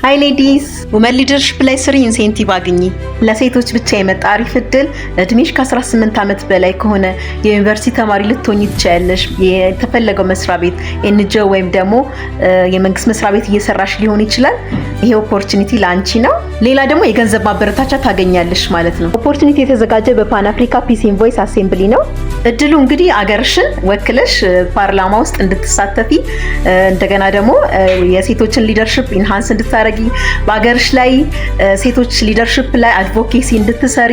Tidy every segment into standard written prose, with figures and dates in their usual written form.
ሃይ ሌዲስ ውመን ሊደርሺፕ ላይ ስሪ ኢንሴንቲቭ አግኚ። ለሴቶች ብቻ የመጣ አሪፍ እድል። እድሜሽ ከ18 ዓመት በላይ ከሆነ የዩኒቨርሲቲ ተማሪ ልትሆኚ ትችያለሽ። የተፈለገው መስሪያ ቤት ኤንጂኦ ወይም ደግሞ የመንግስት መስሪያ ቤት እየሰራሽ ሊሆን ይችላል። ይሄ ኦፖርቹኒቲ ላንቺ ነው። ሌላ ደግሞ የገንዘብ ማበረታቻ ታገኛለሽ ማለት ነው። ኦፖርቹኒቲ የተዘጋጀ በፓን አፍሪካ ፒስ ኢንቮይስ አሴምብሊ ነው። እድሉ እንግዲህ አገርሽን ወክለሽ ፓርላማ ውስጥ እንድትሳተፊ እንደገና ደግሞ የሴቶችን ሊደርሺፕ ኢንሃንስ እንድታረጊ በአገርሽ ላይ ሴቶች ሊደርሺፕ ላይ አድቮኬሲ እንድትሰሪ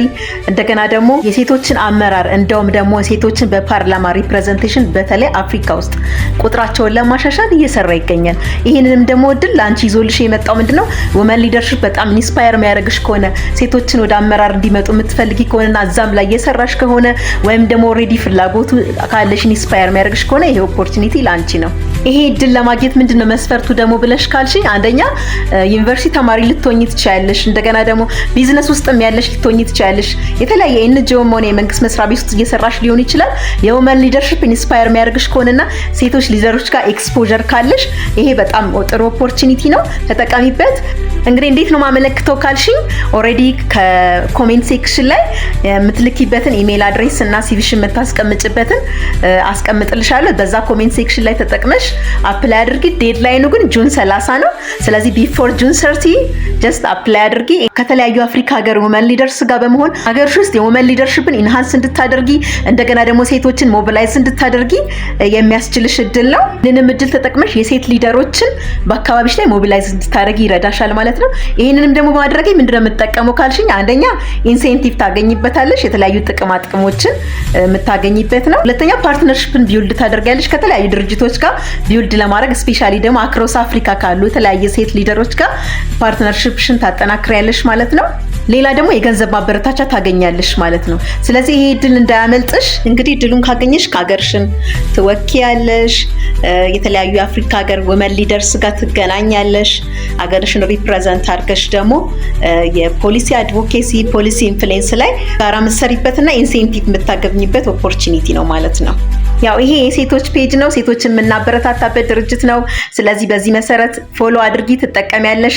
እንደገና ደግሞ የሴቶችን አመራር እንደውም ደግሞ ሴቶችን በፓርላማ ሪፕሬዘንቴሽን በተለይ አፍሪካ ውስጥ ቁጥራቸውን ለማሻሻል እየሰራ ይገኛል። ይሄንንም ደግሞ እድል ላንቺ ይዞልሽ የመጣው ምንድነው ውመን ሊደርሺፕ በጣም ኢንስፓየር የሚያደርግሽ ከሆነ ሴቶችን ወደ አመራር እንዲመጡ የምትፈልጊ ከሆነና እዛም ላይ እየሰራሽ ከሆነ ወይም ደግሞ ኦሬዲ ፍላጎቱ ካለሽ ኢንስፓየር የሚያደርግሽ ከሆነ ይሄ ኦፖርቹኒቲ ላንቺ ነው። ይሄ እድል ለማግኘት ምንድነው መስፈርቱ ደግሞ ብለሽ ካልሽኝ አንደኛ ዩኒቨርሲቲ ተማሪ ልትሆኚ ትችያለሽ። እንደገና ደግሞ ቢዝነስ ውስጥም ያለሽ ልትሆኚ ትችያለሽ። የተለያየ ኤንጂኦ ሆነ የመንግስት መስሪያ ቤት ውስጥ እየሰራሽ ሊሆን ይችላል። የውመን ሊደርሺፕ ኢንስፓየር የሚያደርግሽ ከሆነና ሴቶች ሊደሮች ጋር ኤክስፖዠር ካለሽ ይሄ በጣም ጥሩ ኦፖርቹኒቲ ነው። ተጠቃሚበት። እንግዲህ እንዴት ነው ማመለክተው ካልሽኝ ኦሬዲ ከኮሜንት ሴክሽን ላይ የምትልኪበትን ኢሜል አድሬስ እና ሲቪሽን የምታስቀምጭበትን አስቀምጥልሻለሁ። በዛ ኮሜንት ሴክሽን ላይ ተጠቅመሽ አፕላይ አድርጊ። ዴድላይኑ ግን ጁን 30 ነው። ስለዚህ ቢፎር ጁን 30 ጀስት አፕላይ አድርጊ። ከተለያዩ አፍሪካ ሀገር ውመን ሊደርስ ጋር በመሆን ሀገርሽ ውስጥ የውመን ሊደርሺፕን ኢንሃንስ እንድታደርጊ እንደገና ደግሞ ሴቶችን ሞቢላይዝ እንድታደርጊ የሚያስችልሽ እድል ነው። ይህንንም እድል ተጠቅመሽ የሴት ሊደሮችን በአካባቢሽ ላይ ሞቢላይዝ እንድታደርጊ ይረዳሻል ማለት ነው። ይህንንም ደግሞ ማድረግ ምንድነው የምትጠቀመው ካልሽኝ አንደኛ ኢንሴንቲቭ ታገኝበታለሽ፣ የተለያዩ ጥቅማ ጥቅሞችን የምታገኝበት ነው። ሁለተኛ ፓርትነርሺፕን ቢውልድ ታደርጊያለሽ ከተለያዩ ድርጅቶች ጋር ቢውልድ ለማድረግ ስፔሻሊ ደግሞ አክሮስ አፍሪካ ካሉ የተለያየ ሴት ሊደሮች ጋር ፓርትነርሺፕሽን ታጠናክሪያለሽ ማለት ነው። ሌላ ደግሞ የገንዘብ ማበረታቻ ታገኛለሽ ማለት ነው። ስለዚህ ይሄ እድል እንዳያመልጥሽ። እንግዲህ እድሉን ካገኘሽ ከሀገርሽን ትወኪያለሽ፣ የተለያዩ የአፍሪካ ሀገር ውመን ሊደርስ ጋር ትገናኛለሽ። ሀገርሽን ሪፕሬዘንት አድርገሽ ደግሞ የፖሊሲ አድቮኬሲ ፖሊሲ ኢንፍሉዌንስ ላይ ጋራ መሰሪበትና ኢንሴንቲቭ የምታገኝበት ኦፖርቹኒቲ ነው ማለት ነው። ያው ይሄ የሴቶች ፔጅ ነው፣ ሴቶችን የምናበረታታበት ድርጅት ነው። ስለዚህ በዚህ መሰረት ፎሎ አድርጊ፣ ትጠቀሚያለሽ።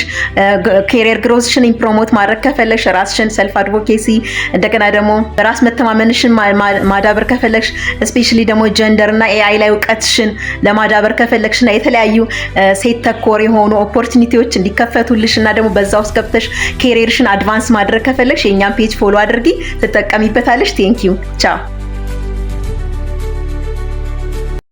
ካሪየር ግሮዝሽን ፕሮሞት ማድረግ ከፈለሽ ራስሽን ሰልፍ አድቮኬሲ እንደገና ደግሞ በራስ መተማመንሽን ማዳበር ከፈለሽ ስፔሻሊ ደግሞ ጀንደር እና ኤአይ ላይ እውቀትሽን ለማዳበር ከፈለግሽና የተለያዩ ሴት ተኮር የሆኑ ኦፖርቹኒቲዎች እንዲከፈቱልሽ እና ደግሞ በዛ ውስጥ ገብተሽ ካሪየርሽን አድቫንስ ማድረግ ከፈለግሽ የኛን ፔጅ ፎሎ አድርጊ፣ ትጠቀሚበታለሽ። ቴንክ ዩ ቻው።